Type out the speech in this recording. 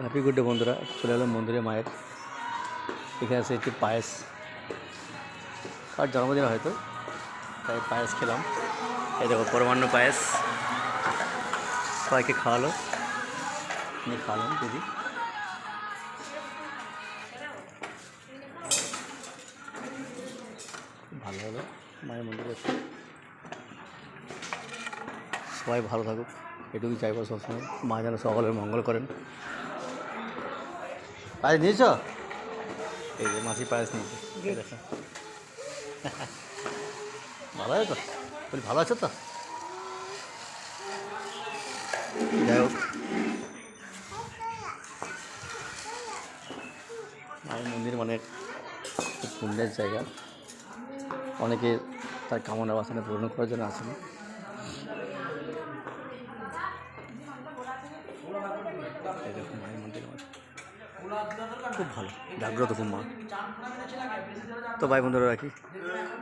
Happy good day বন্ধুরা, চলে এলাম মন্দিরে মায়ের। এখানে আছে একটি পায়েস, আর জন্মদিন হয়তো, তাই পায়েস খেলাম। এই দেখো পরমান্ন পায়েস, সবাইকে খাওয়ালো, নিয়ে খাওয়ালাম দিদি। ভালো হলো মায়ের মন্দিরে। সবাই ভালো থাকুক, এটুকুই চাইবো সবসময়। মা যেন সকলের মঙ্গল করেন। পায়েস নিয়েছ? এই যে মাসি পায়েস নিয়েছে, দেখো। ভালো আছে তো? বলি ভালো আছো তো? যাই হোক, মায়ের মন্দির মানে খুব পুণ্যের জায়গা। অনেকে তার কামনা বাসনা পূরণ করার জন্য আসেন। এরকম মায়ের মন্দির খুব ভালো, জাগ্রত খুব মা। তো ভাই বন্ধুরা রাখি।